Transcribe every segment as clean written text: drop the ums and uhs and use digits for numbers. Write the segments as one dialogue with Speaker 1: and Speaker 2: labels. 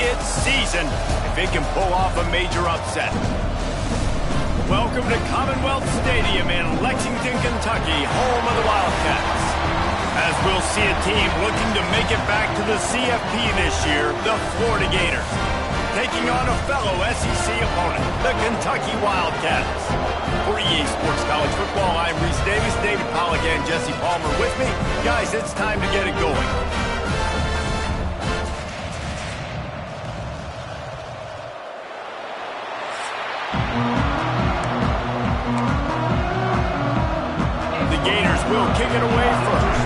Speaker 1: It's season if it can pull off a major upset. Welcome to Commonwealth Stadium in Lexington, Kentucky, home of the Wildcats. As we'll see a team looking to make it back to the CFP this year, the Florida Gators, taking on a fellow SEC opponent, the Kentucky Wildcats. For EA Sports College Football, I'm Reese Davis, David Pollack, and Jesse Palmer with me. Guys, it's time to get it going. The Gators will kick it away first.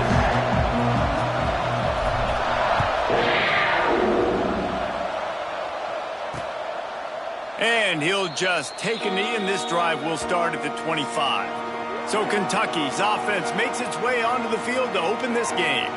Speaker 1: And he'll just take a knee, and this drive will start at the 25. So Kentucky's offense makes its way onto the field to open this game.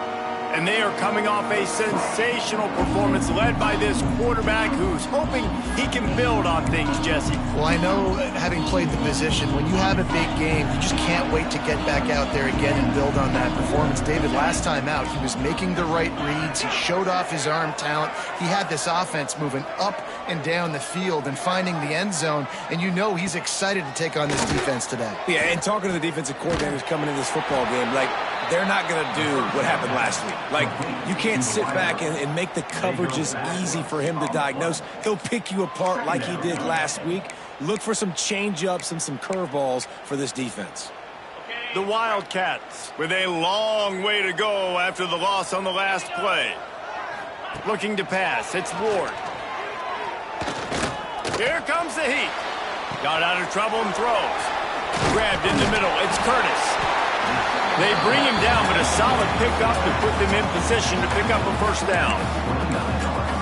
Speaker 1: And they are coming off a sensational performance led by this quarterback who's hoping he can build on things, Jesse.
Speaker 2: Well, I know, having played the position, when you have a big game, you just can't wait to get back out there again and build on that performance. David, last time out, he was making the right reads. He showed off his arm talent. He had this offense moving up and down the field and finding the end zone, and you know he's excited to take on this defense today.
Speaker 3: Yeah, and talking to the defensive coordinators coming into this football game, like, they're not going to do what happened last week. Like, you can't sit back and make the coverages easy for him to diagnose. He'll pick you apart like he did last week. Look for some change-ups and some curveballs for this defense.
Speaker 1: The Wildcats with a long way to go after the loss on the last play. Looking to pass, it's Ward. Here comes the heat. Got out of trouble and throws. Grabbed in the middle, it's Curtis. They bring him down, but a solid pickup to put them in position to pick up a first down.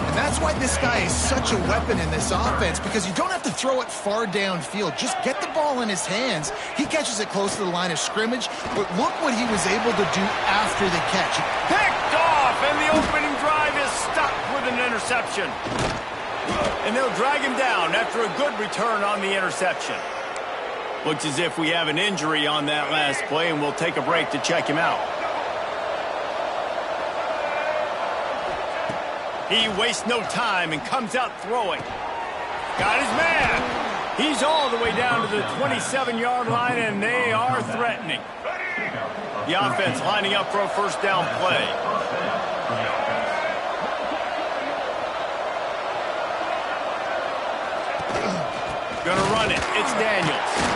Speaker 2: And that's why this guy is such a weapon in this offense, because you don't have to throw it far downfield. Just get the ball in his hands. He catches it close to the line of scrimmage, but look what he was able to do after the catch.
Speaker 1: Picked off, and the opening drive is stuck with an interception. And they'll drag him down after a good return on the interception. Looks as if we have an injury on that last play, and we'll take a break to check him out. He wastes no time and comes out throwing. Got his man. He's all the way down to the 27-yard line, and they are threatening. The offense lining up for a first down play. Gonna run it. It's Daniels.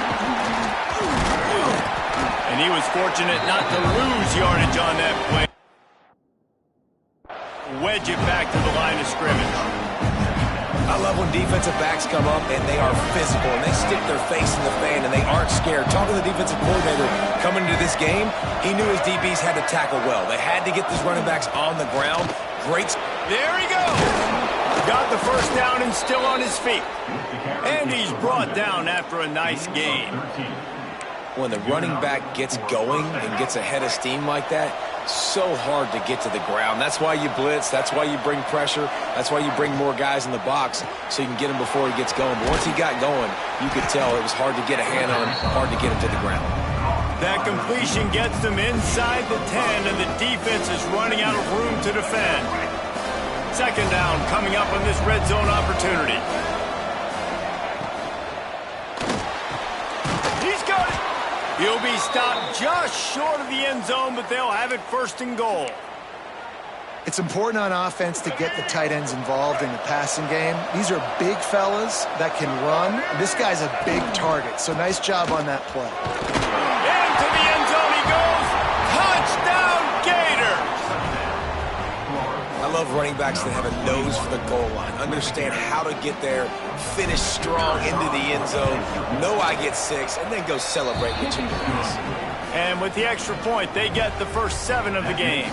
Speaker 1: And he was fortunate not to lose yardage on that play. Wedge it back to the line of scrimmage.
Speaker 3: I love when defensive backs come up and they are physical and they stick their face in the fan and they aren't scared. Talking to the defensive coordinator coming into this game, he knew his DBs had to tackle well. They had to get these running backs on the ground. Great.
Speaker 1: There he goes. Got the first down and still on his feet. And he's brought down after a nice gain.
Speaker 3: When the running back gets going and gets ahead of steam like that, so hard to get to the ground. That's why you blitz. That's why you bring pressure. That's why you bring more guys in the box so you can get him before he gets going. But once he got going, you could tell it was hard to get a hand on him, hard to get him to the ground.
Speaker 1: That completion gets them inside the 10, and the defense is running out of room to defend. Second down coming up on this red zone opportunity. He's got it. He'll be stopped just short of the end zone, but they'll have it first and goal.
Speaker 2: It's important on offense to get the tight ends involved in the passing game. These are big fellas that can run. This guy's a big target, so nice job on that play.
Speaker 1: Into the end zone he goes. Touchdown, Gators!
Speaker 3: I love running backs that have a nose for the goal line, understand how to get there, finish strong into the end zone, know I get 6, and then go celebrate with 2 points.
Speaker 1: And with the extra point, they get the first 7 of the game.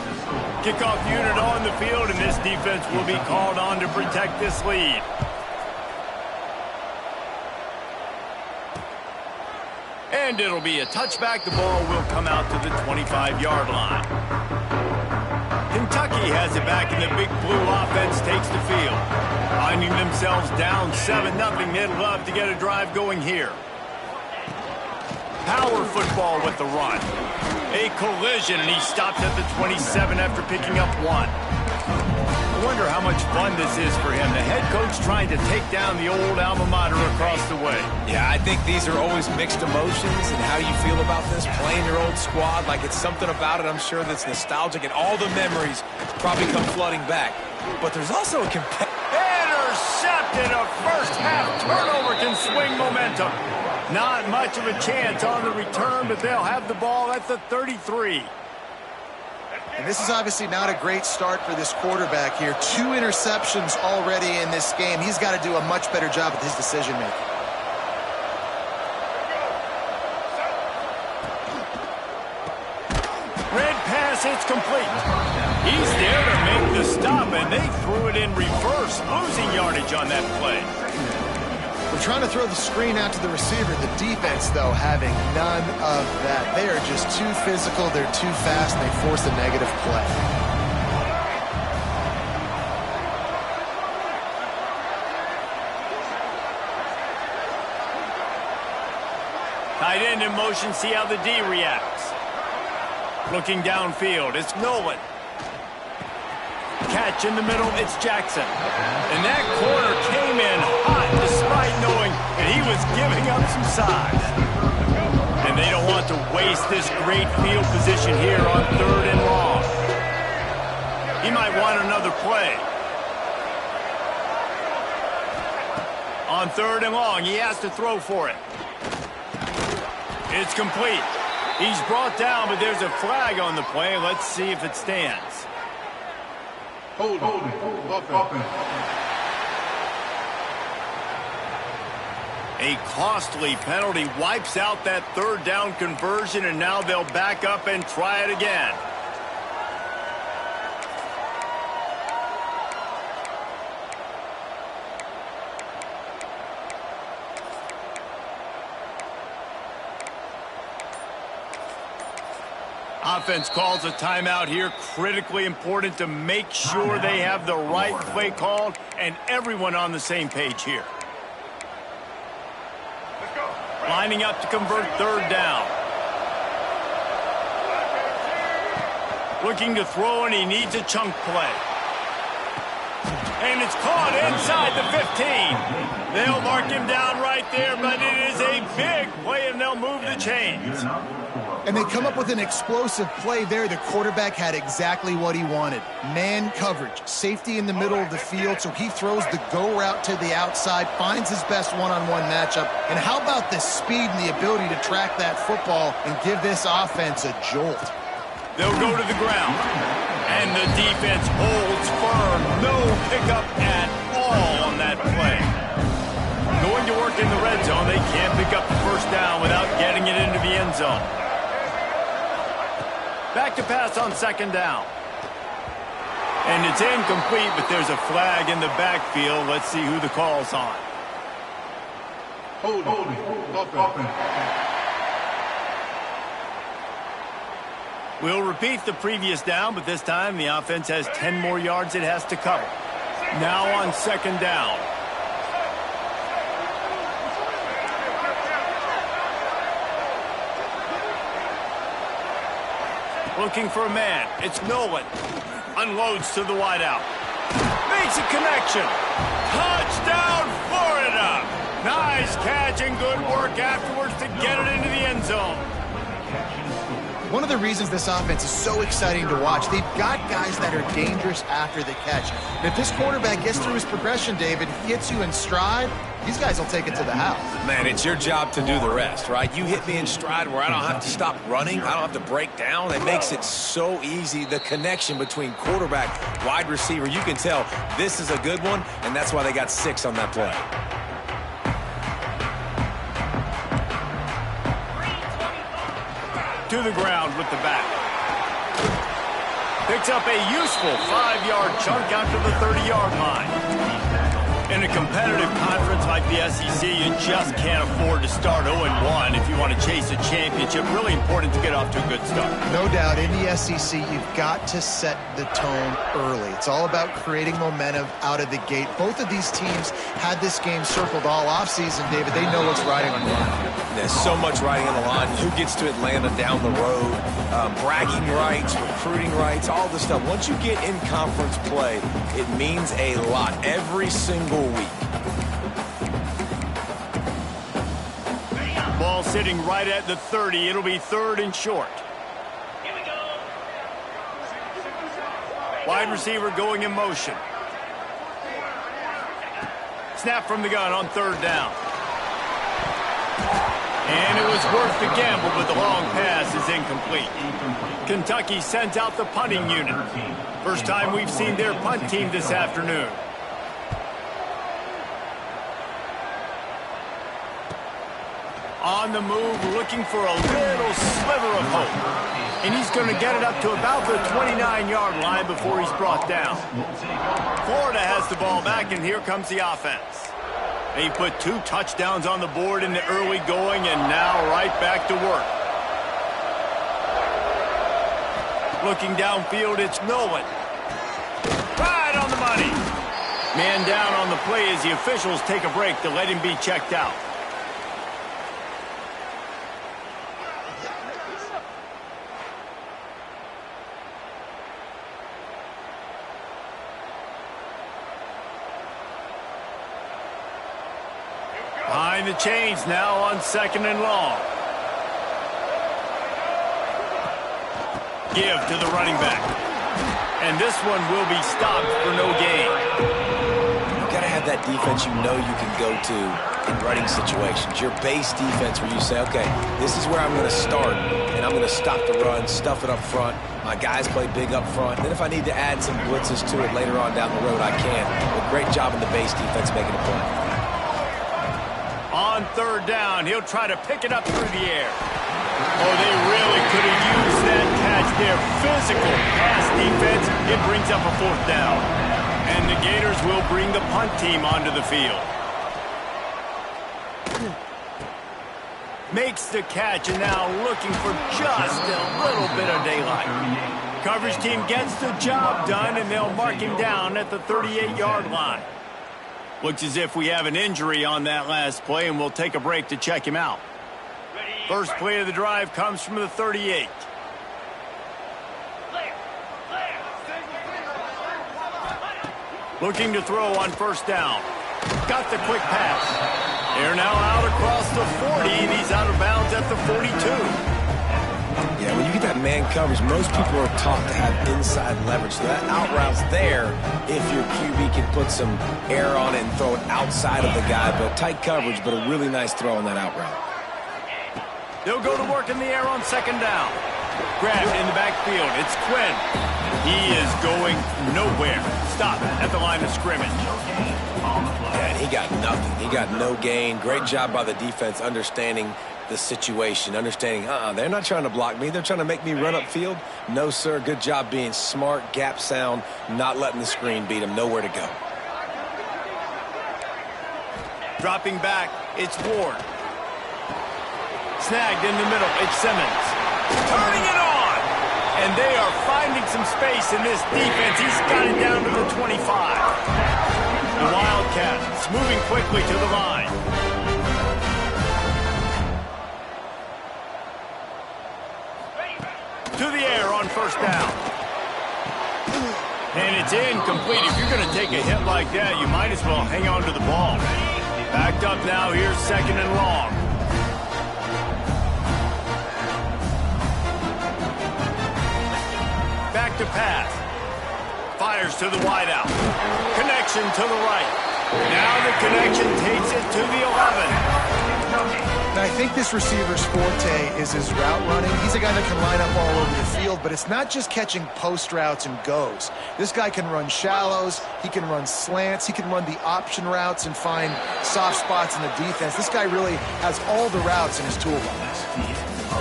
Speaker 1: Kickoff unit on the field, and this defense will be called on to protect this lead. And it'll be a touchback. The ball will come out to the 25-yard line. Kentucky has it back, and the Big Blue offense takes the field. Finding themselves down 7-0, they'd love to get a drive going here. Power football with the run. A collision, and he stopped at the 27 after picking up 1. wonder how much fun this is for him. The head coach trying to take down the old alma mater across the way.
Speaker 3: Yeah, I think these are always mixed emotions and how you feel about this, playing your old squad. Like, it's something about it, I'm sure, that's nostalgic, and all the memories probably come flooding back. But there's also a
Speaker 1: intercepted. A first-half turnover can swing momentum. Not much of a chance on the return, but they'll have the ball at the 33.
Speaker 2: And this is obviously not a great start for this quarterback here. 2 interceptions already in this game. He's got to do a much better job with his decision-making.
Speaker 1: Red pass, it's complete. He's there to make the stop, and they threw it in reverse, losing yardage on that play.
Speaker 2: We're trying to throw the screen out to the receiver. The defense, though, having none of that. They are just too physical, they're too fast, and they force a negative play.
Speaker 1: Tight end in motion, see how the D reacts. Looking downfield, it's Nolan. Catch in the middle, it's Jackson. And that corner came in hot despite knowing that he was giving up some size. And they don't want to waste this great field position here on 3rd and long. He might want another play. On 3rd and long, he has to throw for it. It's complete. He's brought down, but there's a flag on the play. Let's see if it stands.
Speaker 4: Hold it.
Speaker 1: A costly penalty wipes out that 3rd down conversion, and now they'll back up and try it again. Offense calls a timeout here. Critically important to make sure they have the right play called and everyone on the same page here. Lining up to convert 3rd down. Looking to throw, and he needs a chunk play. And it's caught inside the 15. They'll mark him down right there, but it is a big play, and they'll move the chains.
Speaker 2: And they come up with an explosive play there. The quarterback had exactly what he wanted. Man coverage, safety in the middle of the field, so he throws the go route to the outside, finds his best one-on-one matchup. And how about the speed and the ability to track that football and give this offense a jolt?
Speaker 1: They'll go to the ground. And the defense holds firm. No pickup at all on that play. Going to work in the red zone. They can't pick up the 1st down without getting it into the end zone. Back to pass on 2nd down. And it's incomplete, but there's a flag in the backfield. Let's see who the call's on.
Speaker 4: Hold it.
Speaker 1: We'll repeat the previous down, but this time the offense has 10 more yards it has to cover. Now on 2nd down. Looking for a man. It's Nolan. Unloads to the wideout. Makes a connection. Touchdown, Florida. Nice catch and good work afterwards to get it into the end zone.
Speaker 2: One of the reasons this offense is so exciting to watch, they've got guys that are dangerous after the catch. And if this quarterback gets through his progression, David, he hits you in stride, these guys will take it to the house.
Speaker 3: Man, it's your job to do the rest, right? You hit me in stride where I don't have to stop running. I don't have to break down. It makes it so easy. The connection between quarterback, wide receiver, you can tell this is a good one, and that's why they got 6 on that play.
Speaker 1: To the ground with the back. Picks up a useful 5-yard chunk out to the 30-yard line. In a competitive conference like the SEC, you just can't afford to start 0-1 if you want to chase a championship. Really important to get off to a good start.
Speaker 2: No doubt, in the SEC, you've got to set the tone early. It's all about creating momentum out of the gate. Both of these teams had this game circled all offseason, David. They know what's riding on the line.
Speaker 3: There's so much riding on the line. Who gets to Atlanta down the road? Bragging rights, recruiting rights, all this stuff. Once you get in conference play, it means a lot every single week.
Speaker 1: Ball sitting right at the 30. It'll be 3rd and short. Here we go. Wide receiver going in motion. Snap from the gun on 3rd down. And it was worth the gamble, but the long pass is incomplete. Kentucky sends out the punting unit. First time we've seen their punt team this afternoon. On the move, looking for a little sliver of hope. And he's going to get it up to about the 29-yard line before he's brought down. Florida has the ball back, and here comes the offense. He put 2 touchdowns on the board in the early going, and now right back to work. Looking downfield, it's Nolan. Right on the money. Man down on the play as the officials take a break to let him be checked out. Behind the chains now on 2nd and long. Give to the running back. And this one will be stopped for no gain.
Speaker 3: You've got to have that defense you know you can go to in running situations. Your base defense where you say, okay, this is where I'm going to start, and I'm going to stop the run, stuff it up front. My guys play big up front. Then if I need to add some blitzes to it later on down the road, I can. But great job in the base defense making a play.
Speaker 1: On 3rd down, he'll try to pick it up through the air. Oh, they really could have used that catch there. Physical pass defense. It brings up a 4th down. And the Gators will bring the punt team onto the field. Makes the catch, and now looking for just a little bit of daylight. Coverage team gets the job done, and they'll mark him down at the 38-yard line. Looks as if we have an injury on that last play, and we'll take a break to check him out. First play of the drive comes from the 38. Looking to throw on 1st down. Got the quick pass. They're now out across the 40, and he's out of bounds at the 42.
Speaker 3: Yeah, when you get that man coverage, most people are taught to have inside leverage. So that out route's there if your QB can put some air on it and throw it outside of the guy. But tight coverage, but a really nice throw on that out route.
Speaker 1: They'll go to work in the air on 2nd down. Grabbed in the backfield. It's Quinn. He is going nowhere. Stop at the line of scrimmage.
Speaker 3: Yeah, and he got nothing. He got no gain. Great job by the defense understanding the situation, understanding, they're not trying to block me. They're trying to make me run upfield. No, sir. Good job being smart, gap sound, not letting the screen beat him. Nowhere to go.
Speaker 1: Dropping back, it's Ward. Snagged in the middle, it's Simmons. Turning it on! And they are finding some space in this defense. He's got it down to the 25. The Wildcats moving quickly to the line. To the air on 1st down. And it's incomplete. If you're going to take a hit like that, you might as well hang on to the ball. Backed up now. Here's 2nd and long. Back to pass. Fires to the wideout. Connection to the right. Now the connection takes it to the 11.
Speaker 2: Now, I think this receiver's forte is his route running. He's a guy that can line up all over the field, but it's not just catching post routes and goes. This guy can run shallows, he can run slants, he can run the option routes and find soft spots in the defense. This guy really has all the routes in his toolbox.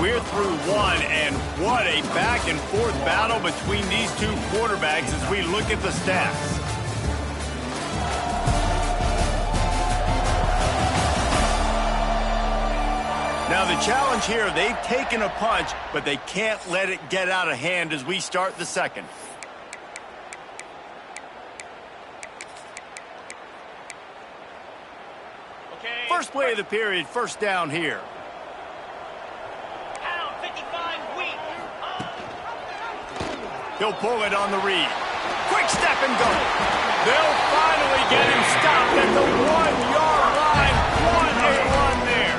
Speaker 1: We're through one, and what a back-and-forth battle between these two quarterbacks as we look at the stats. the challenge here, they've taken a punch, but they can't let it get out of hand as we start the second. First play of the period, first down here. He'll pull it on the read. Quick step and go. They'll finally get him stopped at the 1-yard line. What a run there.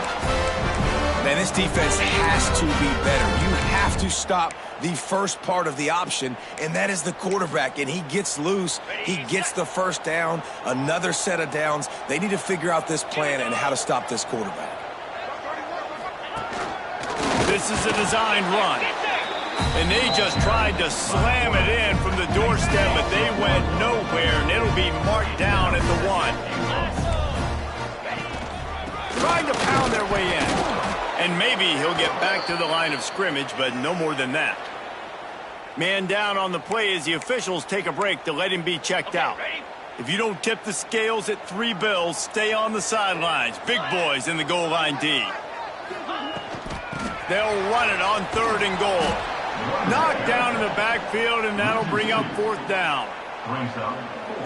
Speaker 3: Man, this defense has to be better. You have to stop the first part of the option, and that is the quarterback. And he gets loose. He gets the first down, another set of downs. They need to figure out this plan and how to stop this quarterback.
Speaker 1: This is a designed run. And they just tried to slam it in from the doorstep, but they went nowhere, and it'll be marked down at the 1. Trying to pound their way in. And maybe he'll get back to the line of scrimmage, but no more than that. Man down on the play as the officials take a break to let him be checked out. If you don't tip the scales at 3 bills, stay on the sidelines. Big boys in the goal line D. They'll run it on 3rd and goal. Knocked down in the backfield, and that'll bring up 4th down.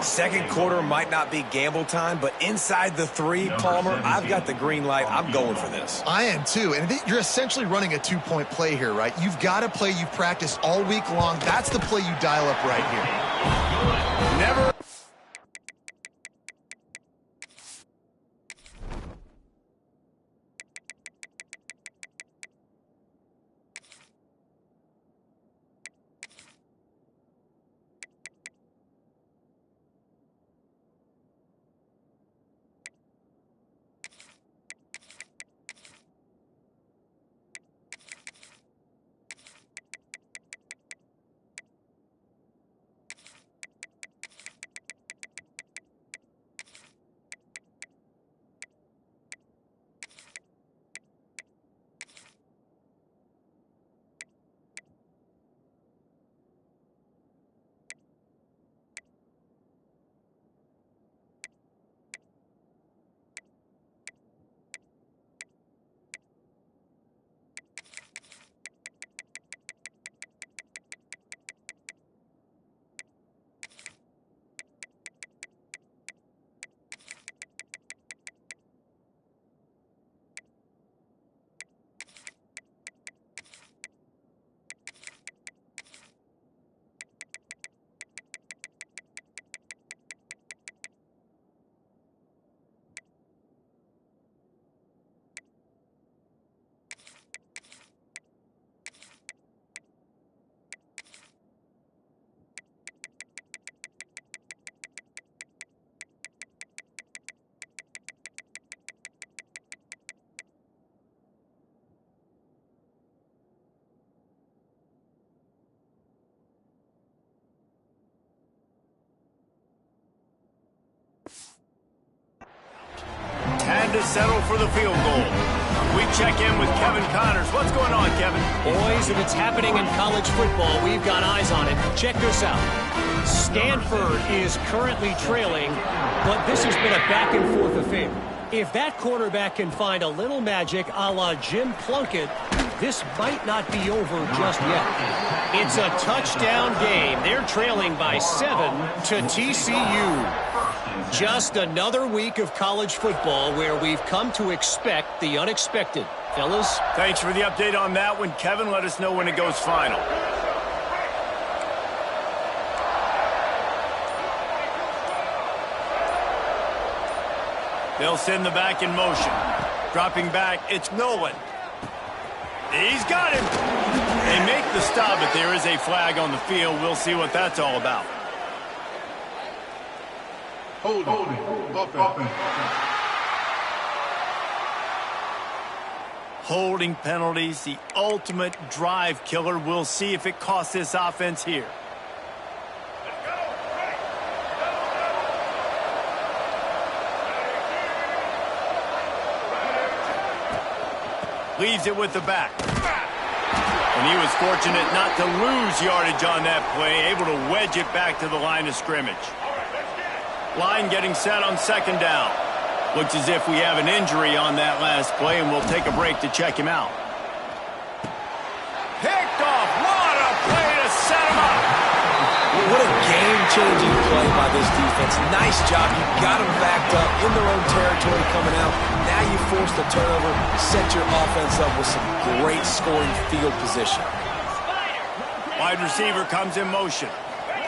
Speaker 3: Second quarter might not be gamble time, but inside the 3, Palmer, I've got the green light. I'm going for this.
Speaker 2: I am too, and you're essentially running a 2-point play here, right? You've got a play you've practiced all week long. That's the play you dial up right here.
Speaker 1: Never. Had to settle for the field goal. We check in with Kevin Connors. What's going on, Kevin?
Speaker 5: Boys, if it's happening in college football, we've got eyes on it. Check this out. Stanford is currently trailing, but this has been a back-and-forth affair. If that quarterback can find a little magic a la Jim Plunkett, this might not be over just yet. It's a touchdown game. They're trailing by 7 to TCU. Just another week of college football where we've come to expect the unexpected. Fellas?
Speaker 1: Thanks for the update on that one, Kevin. Let us know when it goes final. They'll send the back in motion. Dropping back, it's Nolan. He's got him. They make the stop, but there is a flag on the field. We'll see what that's all about. Holding penalties, the ultimate drive killer. We'll see if it costs this offense here. Leaves it with the back. And he was fortunate not to lose yardage on that play, able to wedge it back to the line of scrimmage. Line getting set on 2nd down. Looks as if we have an injury on that last play, and we'll take a break to check him out. Picked off. What a play to set him up.
Speaker 3: What a game-changing play by this defense. Nice job. You got them backed up in their own territory coming out. Now you force the turnover, set your offense up with some great scoring field position.
Speaker 1: Wide receiver comes in motion.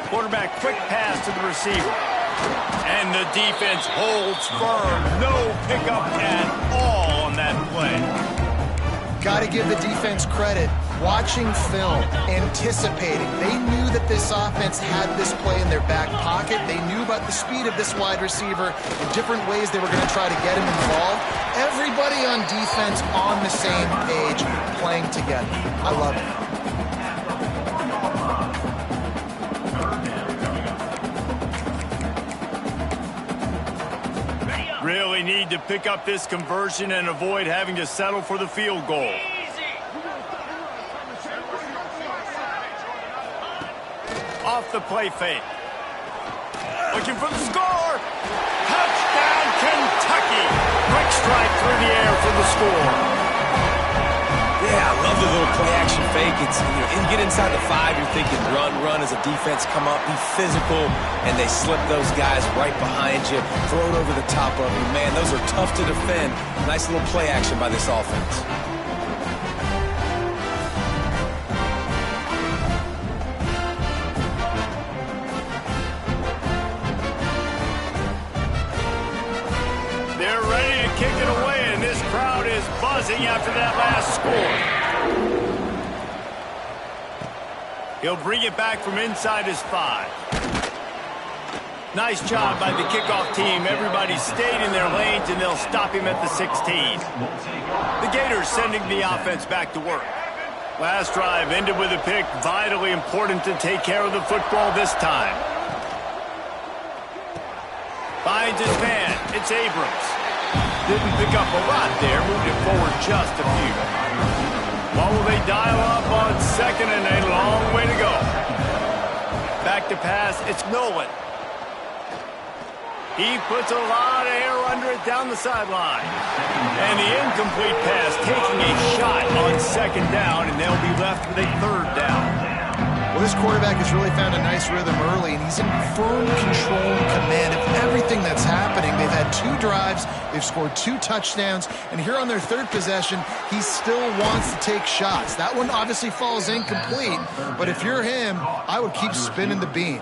Speaker 1: Quarterback quick pass to the receiver. And the defense holds firm. No pickup at all on that play.
Speaker 2: Got to give the defense credit. Watching film, anticipating. They knew that this offense had this play in their back pocket. They knew about the speed of this wide receiver and different ways they were going to try to get him involved. Everybody on defense on the same page, playing together. I love it.
Speaker 1: Really need to pick up this conversion and avoid having to settle for the field goal. Off the play fake. Looking for the score. Touchdown, Kentucky. Quick strike through the air for the score.
Speaker 3: Yeah, I love the little play-action fake. It's, you get inside the 5, you're thinking run as a defense come up, be physical, and they slip those guys right behind you, throw it over the top of you. Man, those are tough to defend. Nice little play action by this offense.
Speaker 1: They're ready to kick it away, and this crowd is buzzing after that last score. He'll bring it back from inside his 5. Nice job by the kickoff team. Everybody stayed in their lanes, and they'll stop him at the 16. The Gators sending the offense back to work. Last drive ended with a pick. Vitally important to take care of the football this time. Finds his man. It's Abrams. Didn't pick up a lot there. Moved it forward just a few. What will they dial up on second and a long way to go? Back to pass. It's Nolan. He puts a lot of air under it down the sideline. And the incomplete pass taking a shot on second down, and they'll be left with a third down.
Speaker 2: Well, this quarterback has really found a nice rhythm early, and he's in firm control and command of everything that's happening. They've had 2 drives, they've scored 2 touchdowns, and here on their 3rd possession, he still wants to take shots. That one obviously falls incomplete, but if you're him, I would keep spinning the beam.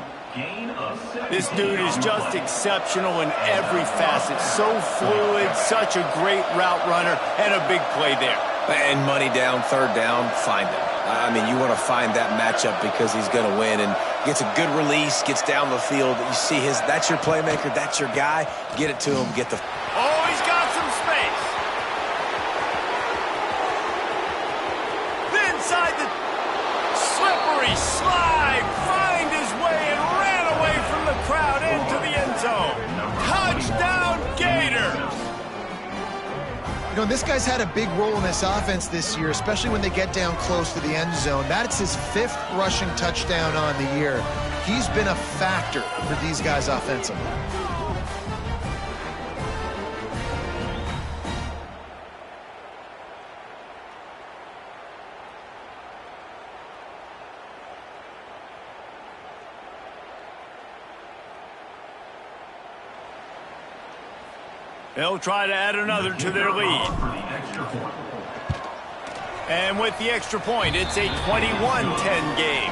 Speaker 1: This dude is just exceptional in every facet. So fluid, such a great route runner, and a big play there.
Speaker 3: And money down, 3rd down, find him. I mean, you want to find that matchup because he's going to win, and gets a good release, gets down the field. You see that's your playmaker, that's your guy. Get it to him, get the...
Speaker 1: Oh, he's got some space. Inside the slippery slide, find his way and ran away from the crowd into the end zone. Touchdown, Gators.
Speaker 2: You know, this guy's had a big role in this offense this year, especially when they get down close to the end zone. That's his 5th rushing touchdown on the year. He's been a factor for these guys offensively.
Speaker 1: They'll try to add another to their lead. And with the extra point, it's a 21-10 game.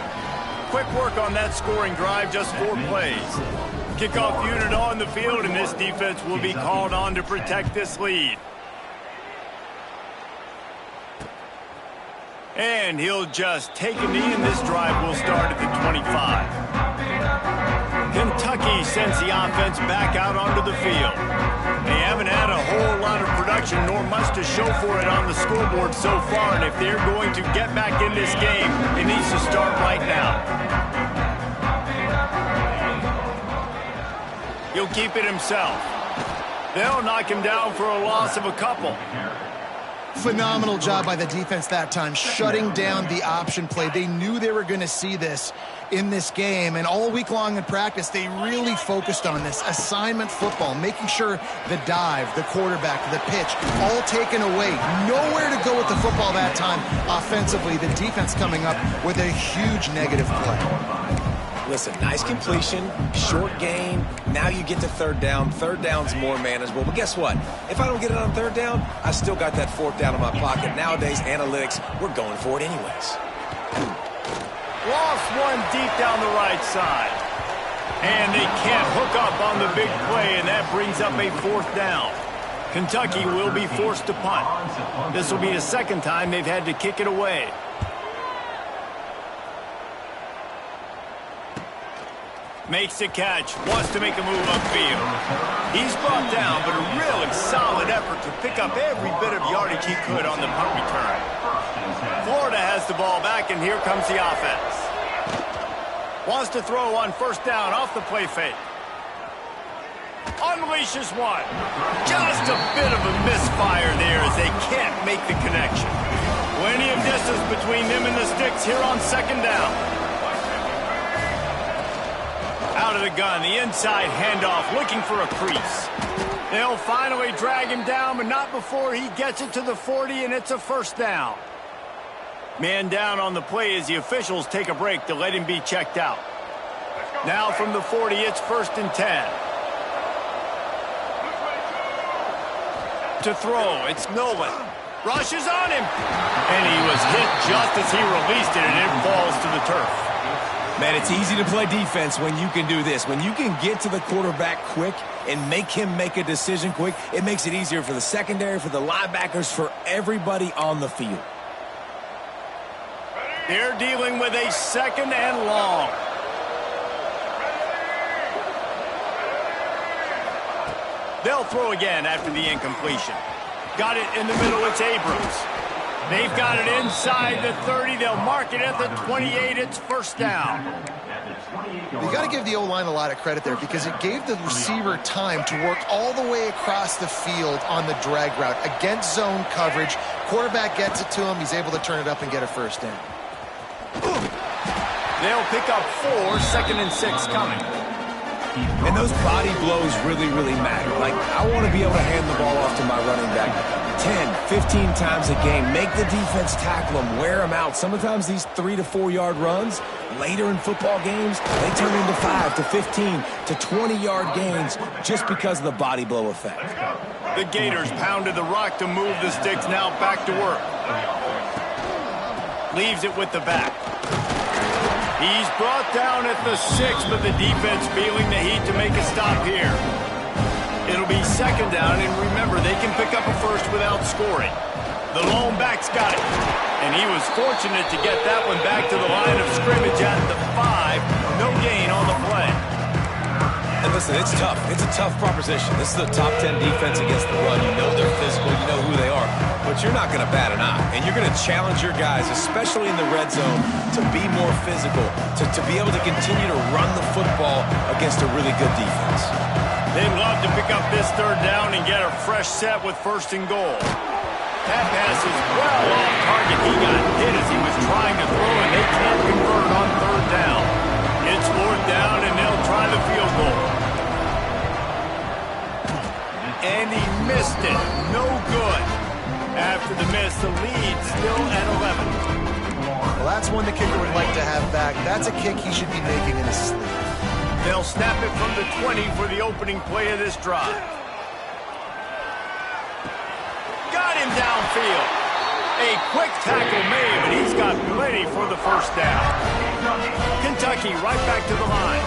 Speaker 1: Quick work on that scoring drive, just 4 plays. Kickoff unit on the field, and this defense will be called on to protect this lead. And he'll just take a knee, and this drive will start at the 25. Kentucky sends the offense back out onto the field. They haven't had a whole lot of production, nor much to show for it on the scoreboard so far, and if they're going to get back in this game, it needs to start right now. He'll keep it himself. They'll knock him down for a loss of a couple.
Speaker 2: Phenomenal job by the defense that time, shutting down the option play. They knew they were going to see this in this game, and all week long in practice, they really focused on this assignment football, making sure the dive, the quarterback, the pitch, all taken away. Nowhere to go with the football that time offensively. The defense coming up with a huge negative play.
Speaker 3: Listen, nice completion, short gain. Now you get to third down. Third down's more manageable. But guess what? If I don't get it on third down, I still got that fourth down in my pocket. Nowadays, analytics, we're going for it anyways.
Speaker 1: Lost one deep down the right side. And they can't hook up on the big play, and that brings up a fourth down. Kentucky will be forced to punt. This will be the second time they've had to kick it away. Makes the catch, wants to make a move upfield. He's brought down, but a really solid effort to pick up every bit of yardage he could on the punt return. Florida has the ball back, and here comes the offense. Wants to throw on first down off the play fake. Unleashes one. Just a bit of a misfire there as they can't make the connection. Plenty of distance between them and the sticks here on second down. Out of the gun, the inside handoff, looking for a crease. They'll finally drag him down, but not before he gets it to the 40, and it's a first down. Man down on the play as the officials take a break to let him be checked out. Now from the 40, it's 1st and 10. To throw, it's Nolan. Rushes on him. And he was hit just as he released it, and it falls to the turf.
Speaker 3: Man, it's easy to play defense when you can do this. When you can get to the quarterback quick and make him make a decision quick, it makes it easier for the secondary, for the linebackers, for everybody on the field.
Speaker 1: They're dealing with a second and long. They'll throw again after the incompletion. Got it in the middle, it's Abrams. They've got it inside the 30. They'll mark it at the 28. It's first down.
Speaker 2: You got to give the O-line a lot of credit there because it gave the receiver time to work all the way across the field on the drag route against zone coverage. Quarterback gets it to him. He's able to turn it up and get a first down.
Speaker 1: They'll pick up 4, 2nd and 6 coming.
Speaker 3: And those body blows really, really matter. Like, I want to be able to hand the ball off to my running back 10, 15 times a game. Make the defense tackle them, wear them out. Sometimes these 3 to 4 yard runs, later in football games, they turn into 5 to 15 to 20 yard gains just because of the body blow effect.
Speaker 1: The Gators pounded the rock to move the sticks. Now back to work. Leaves it with the back. He's brought down at the 6, but the defense feeling the heat to make a stop here. It'll be second down, and remember, they can pick up a first without scoring. The lone back's got it, and he was fortunate to get that one back to the line of scrimmage at the 5. No gain on the play.
Speaker 3: And listen, it's tough. It's a tough proposition. This is a top 10 defense against the run. You know they're physical. You know who they are. But you're not going to bat an eye. And you're going to challenge your guys, especially in the red zone, to be more physical, to be able to continue to run the football against a really good defense.
Speaker 1: They'd love to pick up this third down and get a fresh set with 1st and goal. That pass is well off target. He got hit as he was trying to throw, and they can't convert on third down. It's 4th down, and they'll try the field goal. And he missed it. No good. After the miss, the lead still at 11.
Speaker 2: Well, that's one the kicker would like to have back. That's a kick he should be making in his sleep.
Speaker 1: They'll snap it from the 20 for the opening play of this drive. Got him downfield. A quick tackle made, but he's got plenty for the first down. Kentucky right back to the line.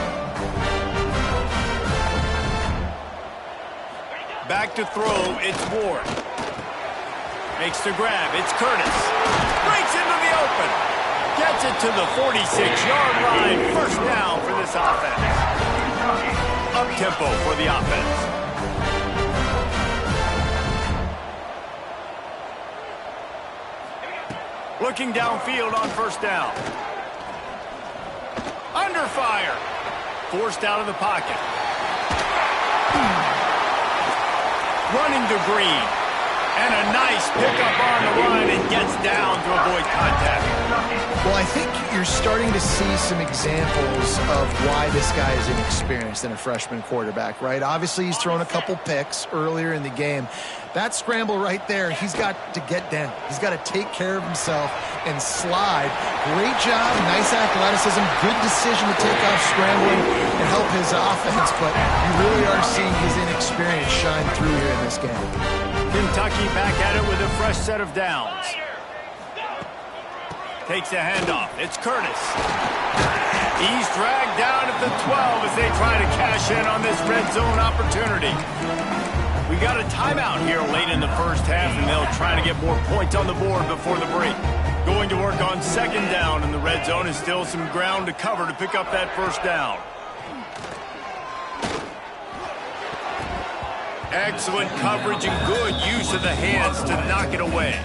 Speaker 1: Back to throw, it's Ward. Makes the grab, it's Curtis. Breaks into the open. Gets it to the 46-yard line. First down for this offense. Up-tempo for the offense. Looking downfield on first down. Under fire. Forced out of the pocket. Running to Green. And a nice pickup on the run and gets down to avoid contact.
Speaker 2: Well, I think you're starting to see some examples of why this guy is inexperienced in a freshman quarterback, right? Obviously, he's thrown a couple picks earlier in the game. That scramble right there, he's got to get down. He's got to take care of himself and slide. Great job, nice athleticism, good decision to take off scrambling and help his offense, but you really are seeing his inexperience shine through here in this game.
Speaker 1: Kentucky back at it with a fresh set of downs. Takes a handoff. It's Curtis. He's dragged down at the 12 as they try to cash in on this red zone opportunity. We got a timeout here late in the first half, and they'll try to get more points on the board before the break. Going to work on second down in the red zone, and still some ground to cover to pick up that first down. Excellent coverage and good use of the hands to knock it away.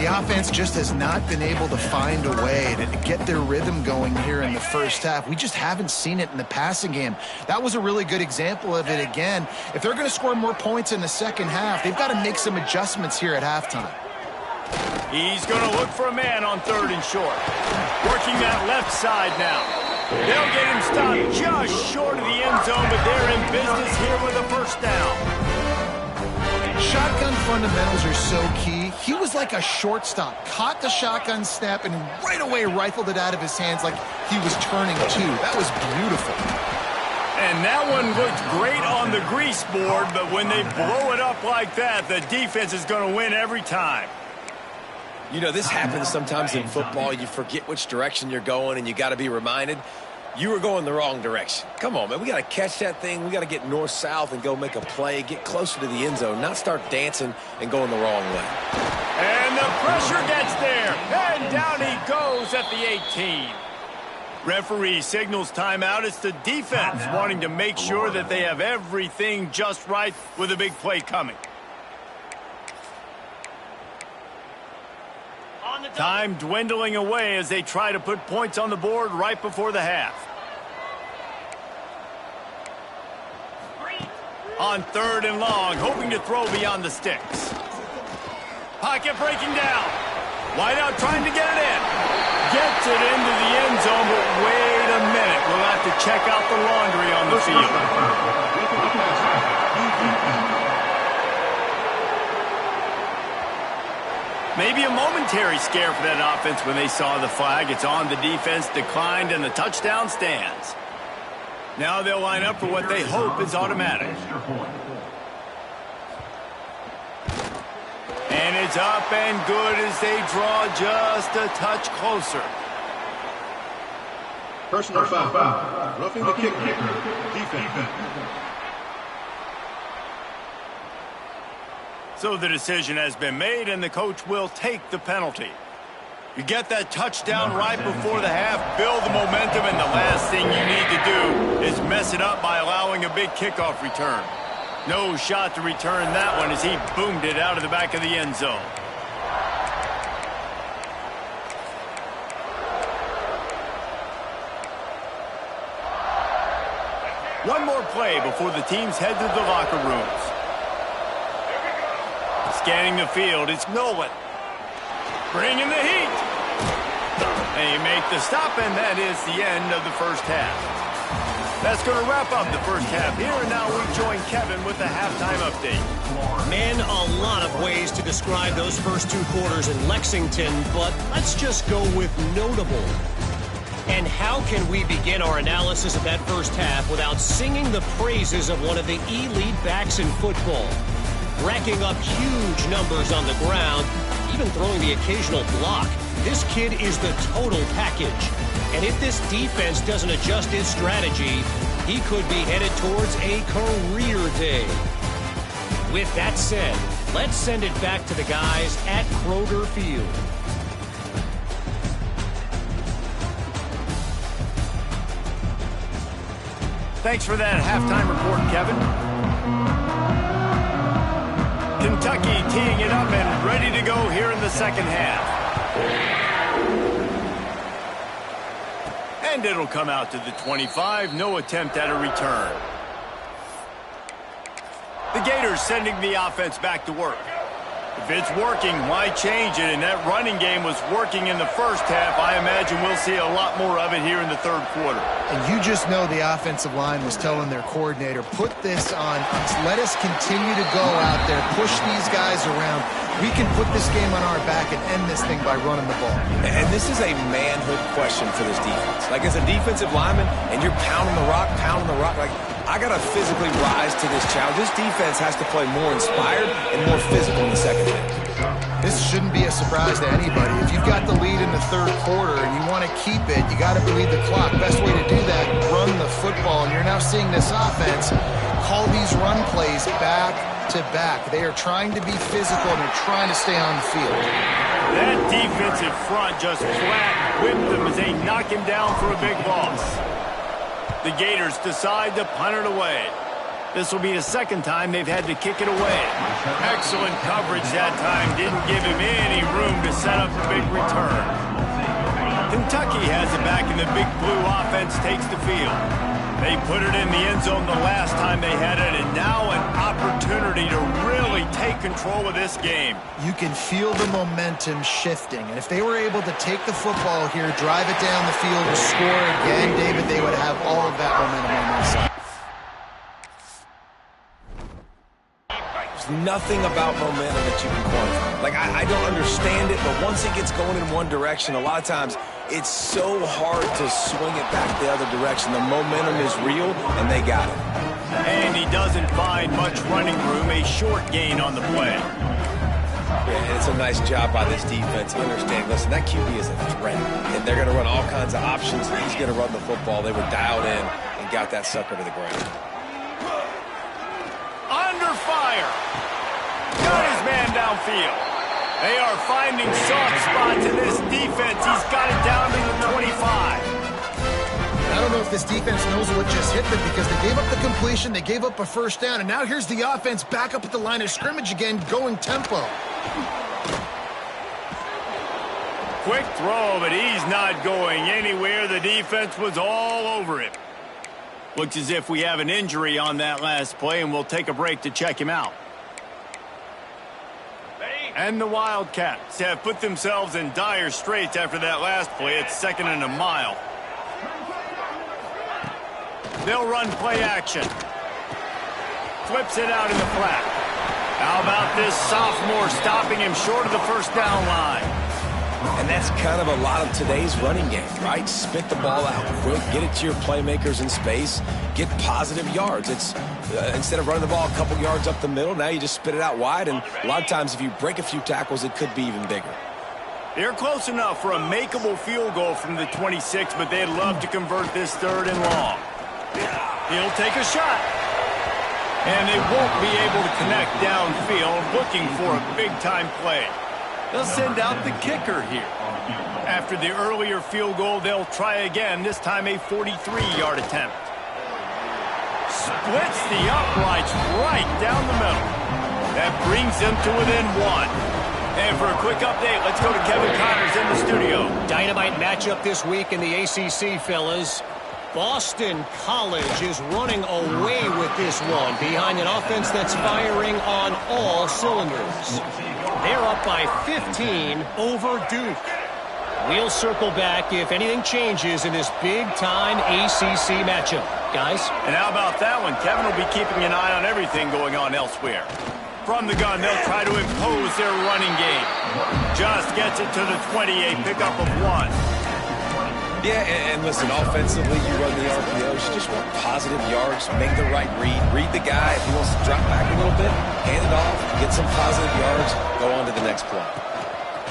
Speaker 2: The offense just has not been able to find a way to get their rhythm going here in the first half. We just haven't seen it in the passing game. That was a really good example of it again. If they're going to score more points in the second half, they've got to make some adjustments here at halftime.
Speaker 1: He's going to look for a man on third and short. Working that left side now. They'll get him stopped just short of the end zone, but they're in business here with a first down.
Speaker 2: Shotgun fundamentals are so key. He was like a shortstop, caught the shotgun snap, and right away rifled it out of his hands like he was turning two. That was beautiful.
Speaker 1: And that one looked great on the grease board, but when they blow it up like that, the defense is going to win every time.
Speaker 3: You know, this happens sometimes in football. You forget which direction you're going, and you got to be reminded you were going the wrong direction. Come on, man. We got to catch that thing. We got to get north-south and go make a play, get closer to the end zone, not start dancing and going the wrong way.
Speaker 1: And the pressure gets there, and down he goes at the 18. Referee signals timeout. It's the defense wanting to make sure that they have everything just right with a big play coming. Time dwindling away as they try to put points on the board right before the half. On third and long, hoping to throw beyond the sticks. Pocket breaking down. Wideout trying to get it in. Gets it into the end zone, but wait a minute. We'll have to check out the laundry on the field. Maybe a momentary scare for that offense when they saw the flag. It's on the defense, declined, and the touchdown stands. Now they'll line up for what they hope is automatic. And it's up and good as they draw just a touch closer.
Speaker 4: Personal foul. Roughing the kicker. Defense.
Speaker 1: So the decision has been made, and the coach will take the penalty. You get that touchdown right before the half, build the momentum, and the last thing you need to do is mess it up by allowing a big kickoff return. No shot to return that one as he boomed it out of the back of the end zone. One more play before the teams head to the locker rooms. Scanning the field, it's Nolan. Bringing the heat. They make the stop, and that is the end of the first half. That's going to wrap up the first half here, and now we join Kevin with the halftime update.
Speaker 5: Man, a lot of ways to describe those first two quarters in Lexington, but let's just go with notable. And how can we begin our analysis of that first half without singing the praises of one of the elite backs in football? Racking up huge numbers on the ground, even throwing the occasional block. This kid is the total package. And if this defense doesn't adjust its strategy, he could be headed towards a career day. With that said, let's send it back to the guys at Kroger Field.
Speaker 1: Thanks for that halftime report, Kevin. Kentucky teeing it up and ready to go here in the second half. And it'll come out to the 25. No attempt at a return. The Gators sending the offense back to work. If it's working, why change it? And that running game was working in the first half. I imagine we'll see a lot more of it here in the third quarter.
Speaker 2: And you just know the offensive line was telling their coordinator, put this on us. Let us continue to go out there, push these guys around. We can put this game on our back and end this thing by running the ball.
Speaker 3: And this is a manhood question for this defense. Like, as a defensive lineman, and you're pounding the rock, like, I got to physically rise to this challenge. This defense has to play more inspired and more physical in the second half.
Speaker 2: This shouldn't be a surprise to anybody. If you've got the lead in the third quarter and you want to keep it, you got to bleed the clock. Best way to do that, run the football. And you're now seeing this offense call these run plays back to back. They are trying to be physical and they're trying to stay on the field.
Speaker 1: That defensive front just flat whipped them as they knock him down for a big loss. The Gators decide to punt it away. This will be the second time they've had to kick it away. Excellent coverage that time. Didn't give him any room to set up a big return. Kentucky has it back, and the Big Blue offense takes the field. They put it in the end zone the last time they had it, and now an opportunity to really take control of this game.
Speaker 2: You can feel the momentum shifting, and if they were able to take the football here, drive it down the field, and score again, David, they would have all of that momentum on their side.
Speaker 3: There's nothing about momentum that you can quantify. Like, I don't understand it, but once it gets going in one direction, a lot of times it's so hard to swing it back the other direction. The momentum is real, and they got it.
Speaker 1: And he doesn't find much running room, a short gain on the play.
Speaker 3: Yeah, and it's a nice job by this defense. Understand, listen, that QB is a threat, and they're going to run all kinds of options. He's going to run the football. They were dialed in and got that sucker to the ground.
Speaker 1: Under fire. Got his man downfield. They are finding soft spots in this defense. He's got it down to the 25.
Speaker 2: I don't know if this defense knows what just hit them because they gave up the completion, they gave up a first down, and now here's the offense back up at the line of scrimmage again, going tempo.
Speaker 1: Quick throw, but he's not going anywhere. The defense was all over him. Looks as if we have an injury on that last play, and we'll take a break to check him out. And the Wildcats have put themselves in dire straits after that last play. It's 2nd and a mile. They'll run play action. Flips it out in the flat. How about this sophomore stopping him short of the first down line?
Speaker 3: And that's kind of a lot of today's running game, right? Spit the ball out quick, get it to your playmakers in space, get positive yards. It's instead of running the ball a couple yards up the middle, now you just spit it out wide, and a lot of times if you break a few tackles, it could be even bigger.
Speaker 1: They're close enough for a makeable field goal from the 26, but they'd love to convert this 3rd and long. He'll take a shot. And they won't be able to connect downfield, looking for a big-time play. They'll send out the kicker here. After the earlier field goal, they'll try again, this time a 43-yard attempt. Splits the uprights right down the middle. That brings them to within 1. And for a quick update, let's go to Kevin Connors in the studio.
Speaker 5: Dynamite matchup this week in the ACC, fellas. Boston College is running away with this one behind an offense that's firing on all cylinders. They're up by 15 over Duke. We'll circle back if anything changes in this big-time ACC matchup. Guys?
Speaker 1: And how about that one? Kevin will be keeping an eye on everything going on elsewhere. From the gun, they'll try to impose their running game. Just gets it to the 20, a pickup of 1.
Speaker 3: Yeah, and listen, offensively, you run the RPOs, you just want positive yards, make the right read the guy. If he wants to drop back a little bit, hand it off, get some positive yards, go on to the next play.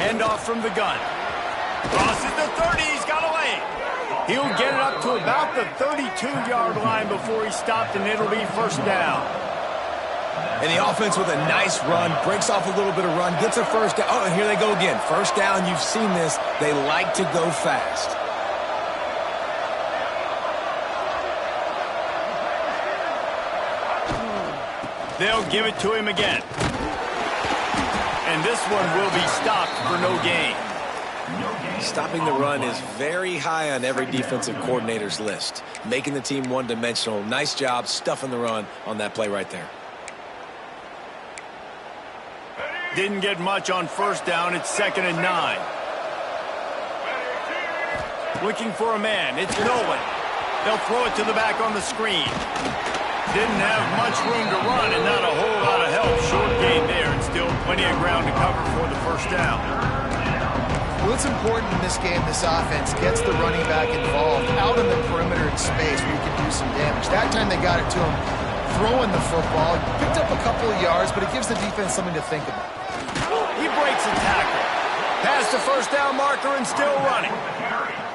Speaker 1: Hand off from the gun. Crosses the 30, he's got away. He'll get it up to about the 32-yard line before he's stopped, and it'll be first down.
Speaker 3: And the offense with a nice run, breaks off a little bit of run, gets a first down. Oh, and here they go again. First down, you've seen this. They like to go fast.
Speaker 1: They'll give it to him again. And this one will be stopped for no gain.
Speaker 3: Stopping the run is very high on every defensive coordinator's list. Making the team one-dimensional. Nice job stuffing the run on that play right there.
Speaker 1: Didn't get much on first down. It's 2nd and 9. Looking for a man. It's Nolan. They'll throw it to the back on the screen. Didn't have much room to run and not a whole lot of help. Short gain there and still plenty of ground to cover for the first down.
Speaker 2: Well, it's important in this game, this offense gets the running back involved out in the perimeter in space where you can do some damage. That time they got it to him throwing the football. Picked up a couple of yards, but it gives the defense something to think about.
Speaker 1: He breaks a tackle. Past the first down marker and still running.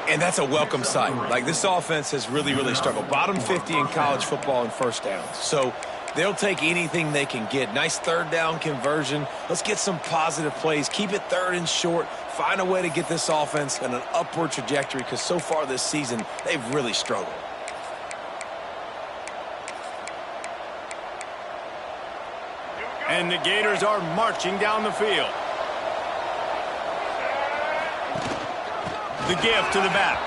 Speaker 3: And that's a welcome sight. Like, this offense has really, really struggled. Bottom 50 in college football in first downs. So they'll take anything they can get. Nice third down conversion. Let's get some positive plays. Keep it 3rd and short. Find a way to get this offense on an upward trajectory because so far this season, they've really struggled.
Speaker 1: And the Gators are marching down the field. The give to the back.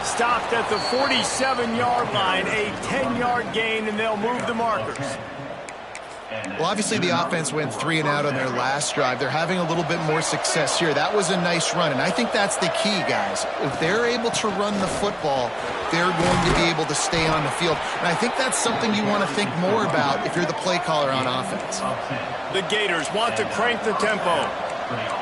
Speaker 1: Stopped at the 47-yard line, a 10-yard gain, and they'll move the markers.
Speaker 2: Well, obviously the offense went 3 and out on their last drive. They're having a little bit more success here. That was a nice run, and I think that's the key, guys. If they're able to run the football, they're going to be able to stay on the field. And I think that's something you want to think more about if you're the play caller on offense.
Speaker 1: The Gators want to crank the tempo.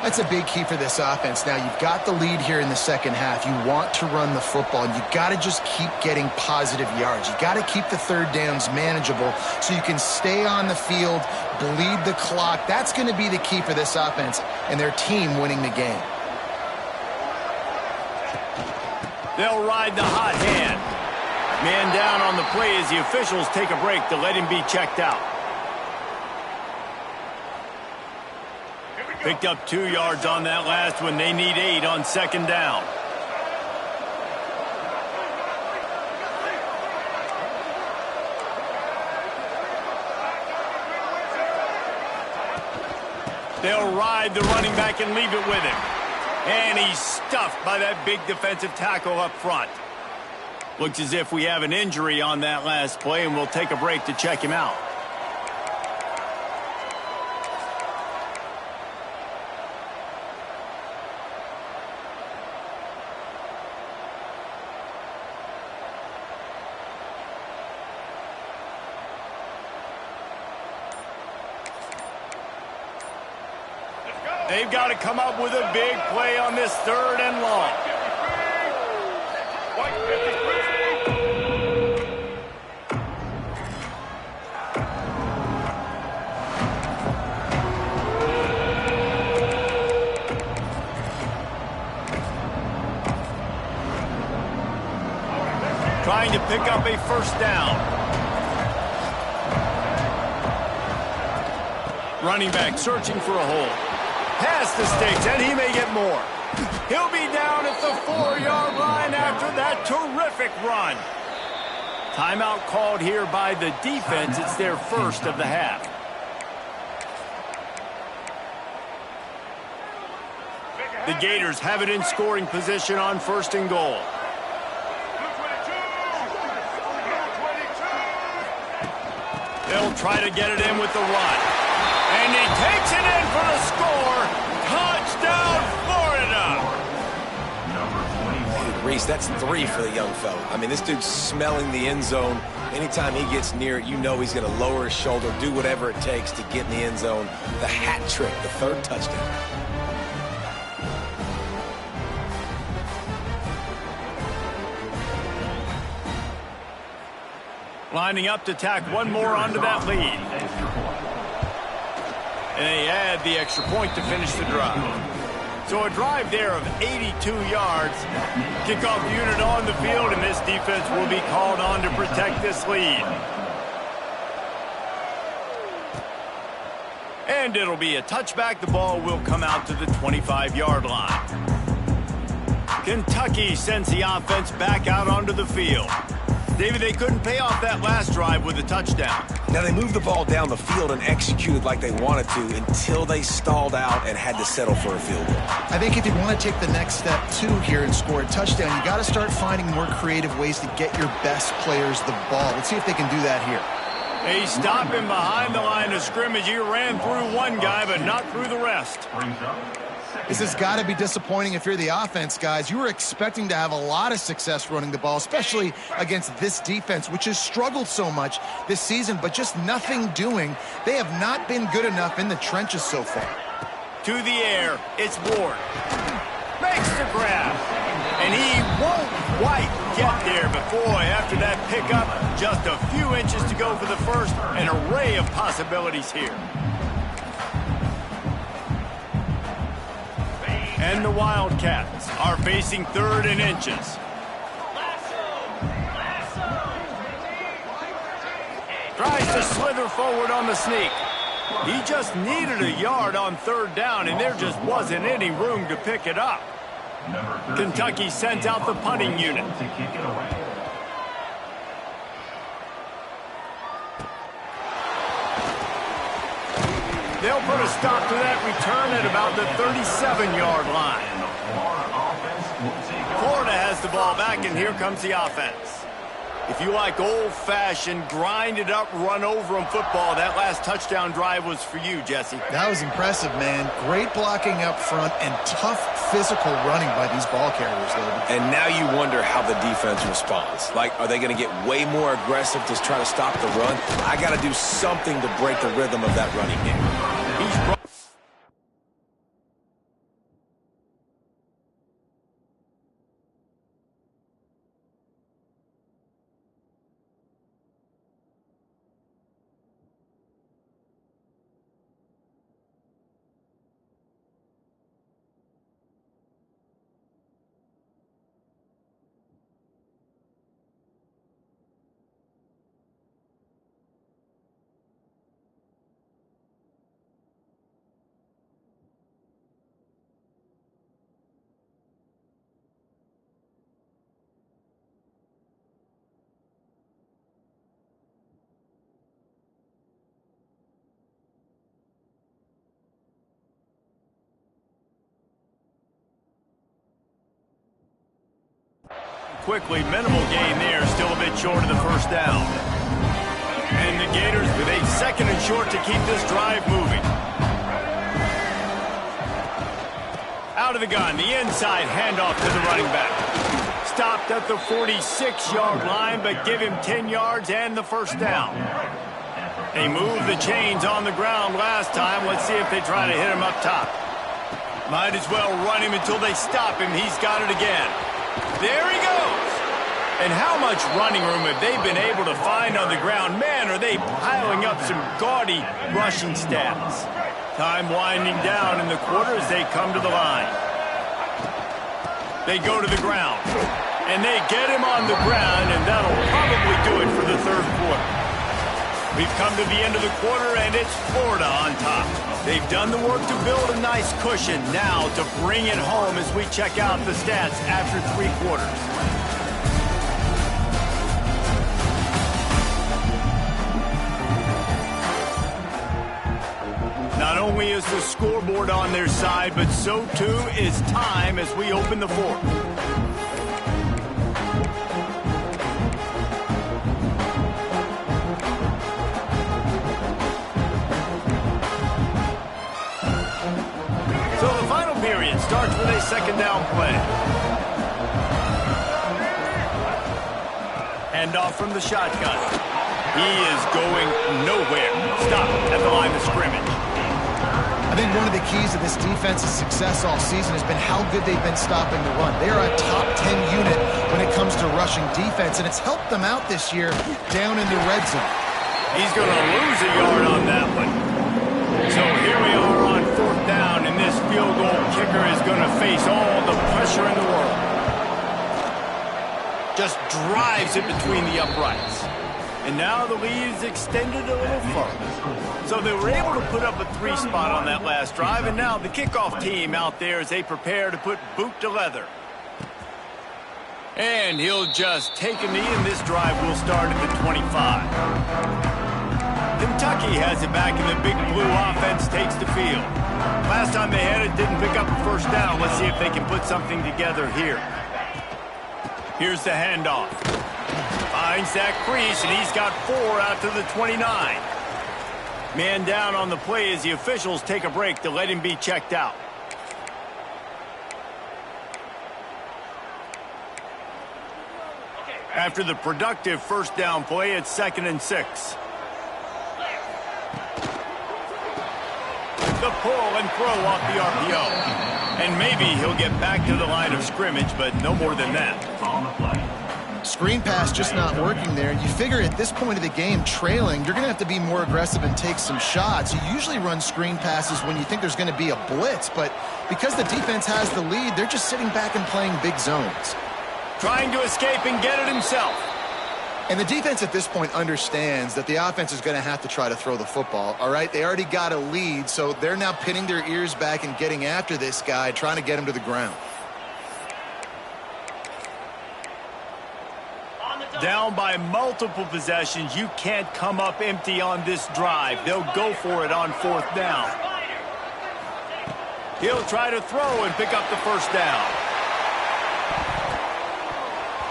Speaker 2: That's a big key for this offense. Now, you've got the lead here in the second half. You want to run the football, and you've got to just keep getting positive yards. You've got to keep the third downs manageable so you can stay on the field, bleed the clock. That's going to be the key for this offense and their team winning the game.
Speaker 1: They'll ride the hot hand. Man down on the play as the officials take a break to let him be checked out. Picked up 2 yards on that last one. They need 8 on second down. They'll ride the running back and leave it with him. And he's stuffed by that big defensive tackle up front. Looks as if we have an injury on that last play, and we'll take a break to check him out. They've got to come up with a big play on this 3rd and long. Trying to pick up a first down. Running back searching for a hole. Past the sticks, and he may get more. He'll be down at the 4-yard line after that terrific run. Timeout called here by the defense. It's their first of the half. The Gators have it in scoring position on 1st and goal. They'll try to get it in with the run. And he takes it in for the score. Touchdown, Florida!
Speaker 3: Reese, that's 3 for the young fella. I mean, this dude's smelling the end zone. Anytime he gets near it, you know he's going to lower his shoulder, do whatever it takes to get in the end zone. The hat trick, the 3rd touchdown.
Speaker 1: Lining up to tack one more onto that lead. And they add the extra point to finish the drive. So a drive there of 82 yards. Kickoff unit on the field, and this defense will be called on to protect this lead. And it'll be a touchback. The ball will come out to the 25-yard line. Kentucky sends the offense back out onto the field. David, they couldn't pay off that last drive with a touchdown.
Speaker 3: Now, they moved the ball down the field and executed like they wanted to until they stalled out and had to settle for a field goal.
Speaker 2: I think if you want to take the next step, too, here and score a touchdown, you got to start finding more creative ways to get your best players the ball. Let's see if they can do that here.
Speaker 1: They stop him behind the line of scrimmage. He ran through one guy, but not through the rest.
Speaker 2: This has got to be disappointing if you're the offense, guys. You were expecting to have a lot of success running the ball, especially against this defense, which has struggled so much this season, but just nothing doing. They have not been good enough in the trenches so far.
Speaker 1: To the air, it's Ward. Makes the grab. And he won't quite get there, but boy, after that pickup, just a few inches to go for the first. An array of possibilities here. And the Wildcats are facing 3rd and inches. Tries to slither forward on the sneak. He just needed a yard on 3rd down, and there just wasn't any room to pick it up. Kentucky sent out the punting unit. They'll put a stop to that return at about the 37-yard line. Florida has the ball back, and here comes the offense. If you like old-fashioned, grind-it-up, run-over-'em football, that last touchdown drive was for you, Jesse.
Speaker 2: That was impressive, man. Great blocking up front and tough physical running by these ball carriers, David.
Speaker 3: And now you wonder how the defense responds. Like, are they going to get way more aggressive to try to stop the run? I got to do something to break the rhythm of that running game.
Speaker 1: Quickly, minimal gain there, still a bit short of the first down. And the Gators with a 2nd and short to keep this drive moving. Out of the gun, the inside handoff to the running back. Stopped at the 46-yard line, but give him 10 yards and the first down. They moved the chains on the ground last time. Let's see if they try to hit him up top. Might as well run him until they stop him. He's got it again. There he goes. And how much running room have they been able to find on the ground? Man, are they piling up some gaudy rushing stats. Time winding down in the quarter as they come to the line. They go to the ground. And they get him on the ground, and that'll probably do it for the 3rd quarter. We've come to the end of the quarter, and it's Florida on top. They've done the work to build a nice cushion. Now to bring it home as we check out the stats after 3 quarters. Not only is the scoreboard on their side, but so too is time as we open the 4th. Starts with a 2nd down play. Handoff from the shotgun. He is going nowhere. Stop at the line of scrimmage.
Speaker 2: I think one of the keys to this defense's success all season has been how good they've been stopping the run. They are a top 10 unit when it comes to rushing defense, and it's helped them out this year down in the red zone.
Speaker 1: He's going to lose a yard on that one. So here we are on 4th down, and this field goal kicker is going to face all the pressure in the world. Just drives it between the uprights. And now the lead is extended a little further. So they were able to put up a 3 spot on that last drive, and now the kickoff team out there as they prepare to put boot to leather. And he'll just take a knee, and this drive will start at the 25. Kentucky has it back, and the Big Blue offense takes the field. Last time they had it, didn't pick up a first down. Let's see if they can put something together here. Here's the handoff. Finds that crease, and he's got 4 out to the 29. Man down on the play as the officials take a break to let him be checked out. After the productive first down play, it's 2nd and 6. The pull and throw off the RPO. And maybe he'll get back to the line of scrimmage, but no more than that.
Speaker 2: Screen pass just not working there. You figure at this point of the game, trailing, you're going to have to be more aggressive and take some shots. You usually run screen passes when you think there's going to be a blitz, but because the defense has the lead, they're just sitting back and playing big zones.
Speaker 1: Trying to escape and get it himself.
Speaker 2: And the defense at this point understands that the offense is going to have to try to throw the football, all right? They already got a lead, so they're now pinning their ears back and getting after this guy, trying to get him to the ground.
Speaker 1: Down by multiple possessions, you can't come up empty on this drive. They'll go for it on 4th down. He'll try to throw and pick up the first down.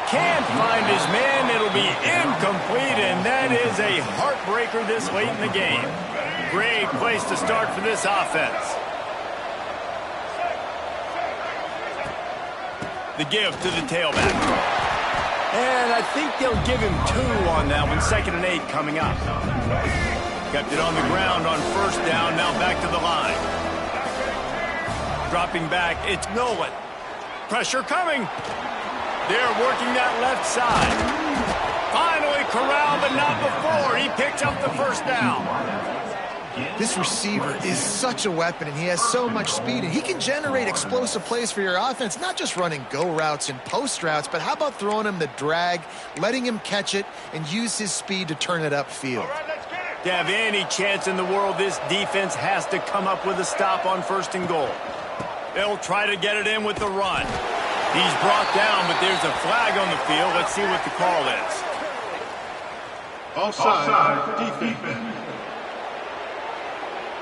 Speaker 1: Can't find his man. It'll be incomplete, and that is a heartbreaker this late in the game. Great place to start for this offense. The give to the tailback. And I think they'll give him 2 on that one. 2nd and 8 coming up. Kept it on the ground on 1st down. Now back to the line. Dropping back, it's Nolan. Pressure coming. They're working that left side. Finally corralled, but not before. He picks up the first down.
Speaker 2: This receiver is such a weapon, and he has so much speed, and he can generate explosive plays for your offense, not just running go routes and post routes, but how about throwing him the drag, letting him catch it, and use his speed to turn it upfield.
Speaker 1: To have any chance in the world, this defense has to come up with a stop on 1st and goal. They'll try to get it in with the run. He's brought down, but there's a flag on the field. Let's see what the call is.
Speaker 4: Offside, defense.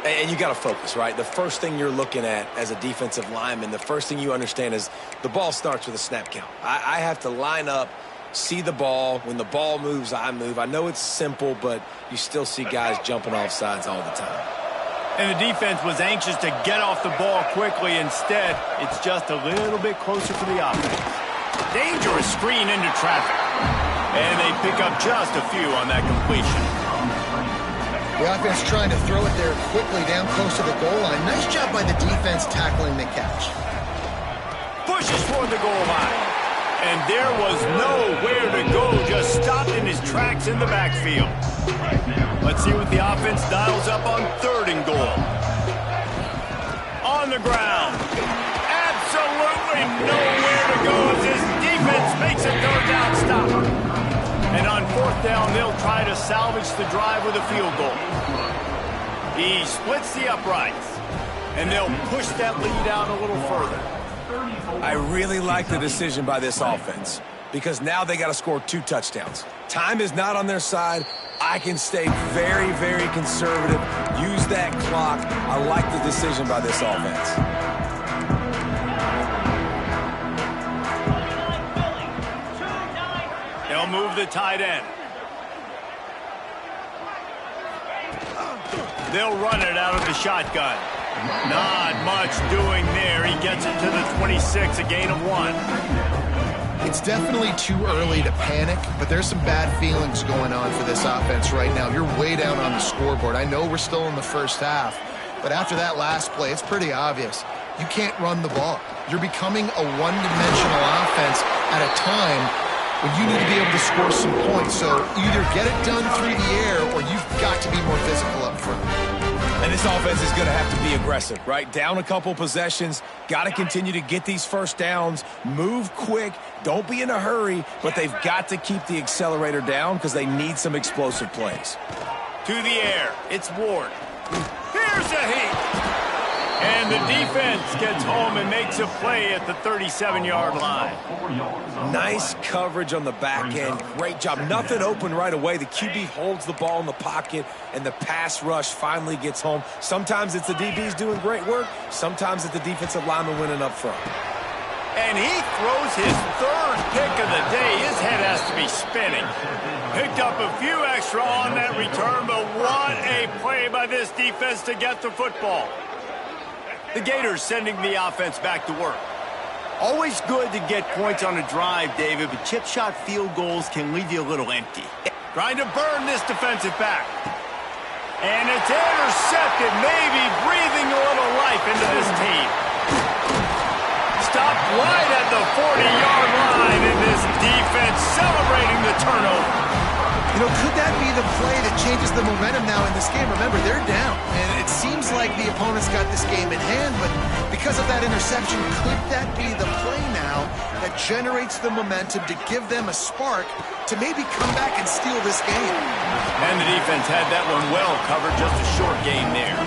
Speaker 3: And you got to focus, right? The first thing you're looking at as a defensive lineman, the first thing you understand is the ball starts with a snap count. I have to line up, see the ball. When the ball moves, I move. I know it's simple, but you still see guys jumping off sides all the time.
Speaker 1: And the defense was anxious to get off the ball quickly. Instead, it's just a little bit closer for the offense. Dangerous screen into traffic. And they pick up just a few on that completion.
Speaker 2: The offense trying to throw it there quickly down close to the goal line. Nice job by the defense tackling the catch.
Speaker 1: Pushes toward the goal line. And there was nowhere to go, just stopped in his tracks in the backfield. Let's see what the offense dials up on 3rd and goal. On the ground. Absolutely nowhere to go as his defense makes a 3rd down stop. And on 4th down, they'll try to salvage the drive with a field goal. He splits the uprights, and they'll push that lead out a little further.
Speaker 3: I really like the decision by this offense because now they got to score 2 touchdowns. Time is not on their side. I can stay very, very conservative, use that clock. I like the decision by this offense.
Speaker 1: They'll move the tight end. They'll run it out of the shotgun. Not much doing there. He gets it to the 26, a gain of 1.
Speaker 2: It's definitely too early to panic, but there's some bad feelings going on for this offense right now. You're way down on the scoreboard. I know we're still in the first half, but after that last play, it's pretty obvious. You can't run the ball. You're becoming a one-dimensional offense at a time when you need to be able to score some points. So either get it done through the air or you've got to be more physical up front.
Speaker 3: And this offense is going to have to be aggressive, right? Down a couple possessions, got to continue to get these first downs, move quick, don't be in a hurry, but they've got to keep the accelerator down because they need some explosive plays.
Speaker 1: To the air, it's Ward. Here's a heat. And the defense gets home and makes a play at the 37-yard line.
Speaker 3: Nice coverage on the back end. Great job. Nothing open right away. The QB holds the ball in the pocket, and the pass rush finally gets home. Sometimes it's the DBs doing great work. Sometimes it's the defensive lineman winning up front.
Speaker 1: And he throws his third pick of the day. His head has to be spinning. Picked up a few extra on that return, but what a play by this defense to get the football. The Gators sending the offense back to work. Always good to get points on a drive, David, but chip shot field goals can leave you a little empty. Trying to burn this defensive back. And it's intercepted, maybe breathing a little life into this team. Stopped right at the 40-yard line, and this defense celebrating the turnover.
Speaker 2: You know, could that be the play that changes the momentum now in this game? Remember, they're down, and it seems like the opponent's got this game in hand, but because of that interception, could that be the play now that generates the momentum to give them a spark to maybe come back and steal this game?
Speaker 1: And the defense had that one well covered, just a short game there.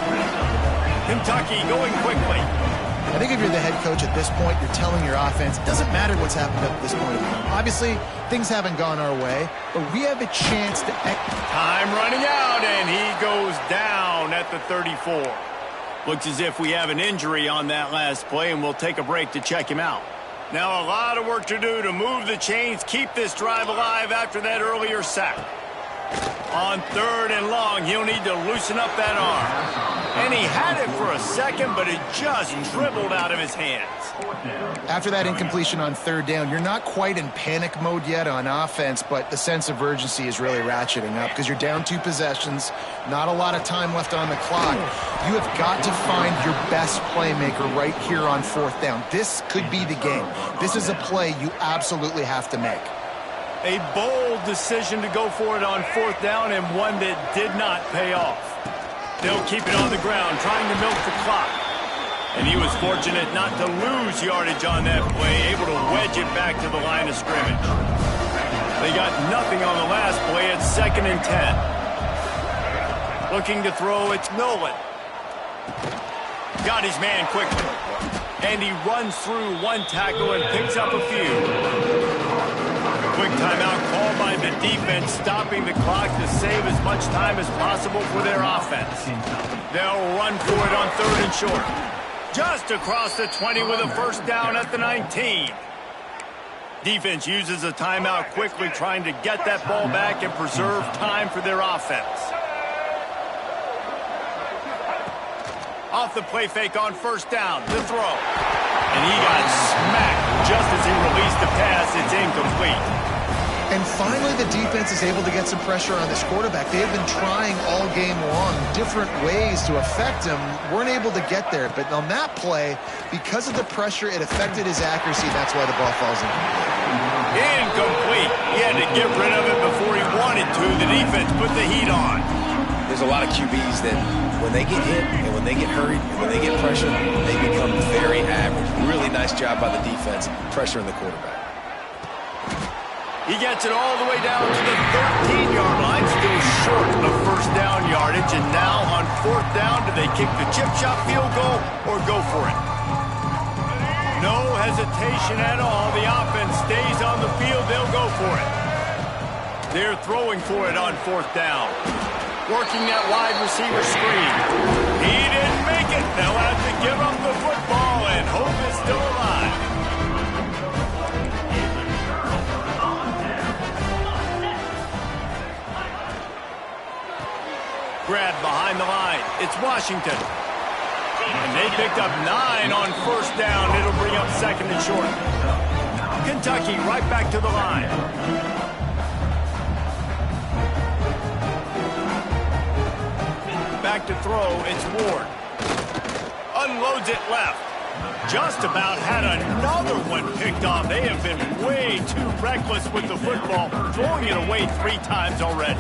Speaker 1: Kentucky going quickly.
Speaker 2: I think if you're the head coach at this point, you're telling your offense, it doesn't matter what's happened up to this point. Obviously, things haven't gone our way, but we have a chance to...
Speaker 1: Time running out, and he goes down at the 34. Looks as if we have an injury on that last play, and we'll take a break to check him out. Now a lot of work to do to move the chains, keep this drive alive after that earlier sack. On 3rd and long, he'll need to loosen up that arm. And he had it for a second, but it just dribbled out of his hands.
Speaker 2: After that incompletion on 3rd down, you're not quite in panic mode yet on offense, but the sense of urgency is really ratcheting up because you're down 2 possessions, not a lot of time left on the clock. You have got to find your best playmaker right here on 4th down. This could be the game. This is a play you absolutely have to make.
Speaker 1: A bold decision to go for it on 4th down, and one that did not pay off. They'll keep it on the ground, trying to milk the clock. And he was fortunate not to lose yardage on that play, able to wedge it back to the line of scrimmage. They got nothing on the last play. It's 2nd and 10. Looking to throw, it's Nolan. Got his man quickly. And he runs through one tackle and picks up a few. Quick timeout called by the defense, stopping the clock to save as much time as possible for their offense. They'll run for it on 3rd and short. Just across the 20 with a 1st down at the 19. Defense uses a timeout quickly, trying to get that ball back and preserve time for their offense. Off the play fake on 1st down, the throw. And he got smacked just as he released the pass. It's incomplete.
Speaker 2: And finally, the defense is able to get some pressure on this quarterback. They have been trying all game long different ways to affect him. Weren't able to get there. But on that play, because of the pressure, it affected his accuracy. That's why the ball falls in.
Speaker 1: Incomplete. He had to get rid of it before he wanted to. The defense put the heat on.
Speaker 3: There's a lot of QBs that when they get hit and when they get hurried and when they get pressure, they become very average. Really nice job by the defense pressuring the quarterback.
Speaker 1: He gets it all the way down to the 13-yard line, still short of 1st down yardage. And now on 4th down, do they kick the chip shot field goal or go for it? No hesitation at all. The offense stays on the field. They'll go for it. They're throwing for it on 4th down. Working that wide receiver screen. He didn't make it. They'll have to give up the football, and hope is still alive. Grab behind the line. It's Washington. And they picked up 9 on 1st down. It'll bring up 2nd and short. Kentucky right back to the line. Back to throw, it's Ward. Unloads it left. Just about had another one picked off. They have been way too reckless with the football, throwing it away 3 times already.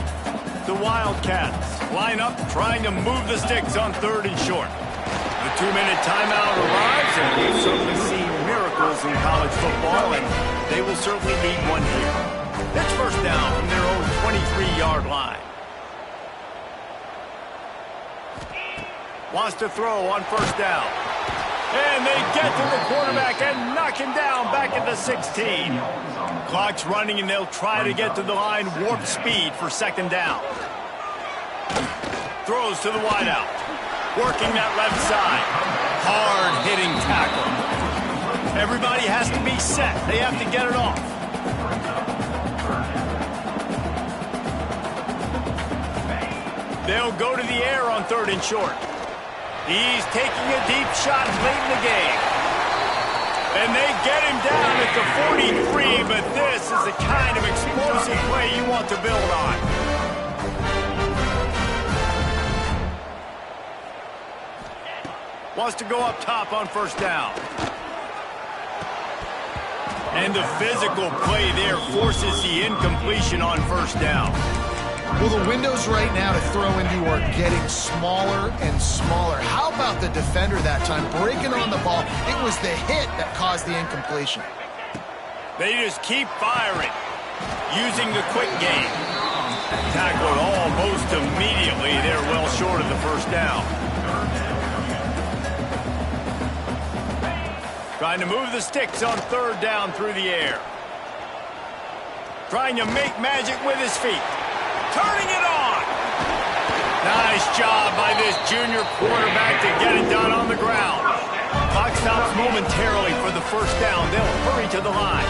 Speaker 1: The Wildcats line up, trying to move the sticks on 3rd and short. The 2-minute timeout arrives, and we've certainly seen miracles in college football, and they will certainly need one here. It's 1st down from their own 23-yard line. Wants to throw on 1st down. And they get to the quarterback and knock him down back at the 16. Clock's running, and they'll try to get to the line, warp speed for 2nd down. Throws to the wideout. Working that left side. Hard-hitting tackle. Everybody has to be set. They have to get it off. They'll go to the air on 3rd and short. He's taking a deep shot late in the game. And they get him down at the 43, but this is the kind of explosive play you want to build on. Wants to go up top on 1st down. And the physical play there forces the incompletion on 1st down.
Speaker 2: Well, the windows right now to throw into are getting smaller and smaller. How about the defender that time breaking on the ball? It was the hit that caused the incompletion.
Speaker 1: They just keep firing, using the quick game. Tackled almost immediately. They're well short of the 1st down. Trying to move the sticks on 3rd down through the air. Trying to make magic with his feet. Turning it on. Nice job by this junior quarterback to get it done on the ground. Clock stops momentarily for the 1st down. They'll hurry to the line.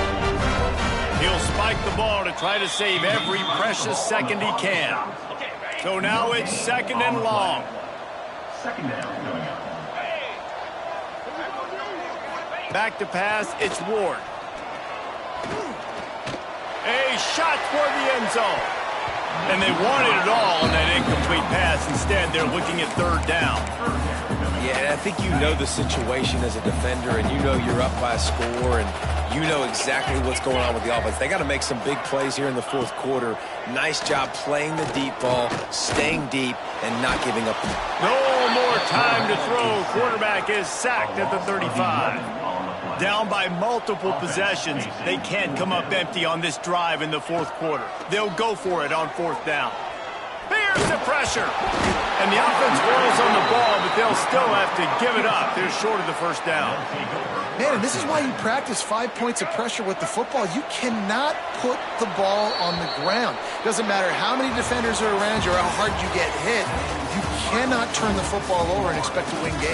Speaker 1: He'll spike the ball to try to save every precious second he can. So now it's 2nd and long. Back to pass, it's Ward. A shot toward the end zone. And they wanted it all on that incomplete pass. Instead, they're looking at 3rd down.
Speaker 3: Yeah, I think you know the situation as a defender, and you know you're up by a score, and you know exactly what's going on with the offense. They got to make some big plays here in the 4th quarter. Nice job playing the deep ball, staying deep, and not giving up.
Speaker 1: No more time to throw. Quarterback is sacked at the 35. Down by multiple possessions. They can't come up empty on this drive in the 4th quarter. They'll go for it on 4th down. Here's the pressure. And the offense rolls on the ball, but they'll still have to give it up. They're short of the 1st down.
Speaker 2: Man, and this is why you practice 5 points of pressure with the football. You cannot put the ball on the ground. Doesn't matter how many defenders are around you or how hard you get hit. You cannot turn the football over and expect to win games.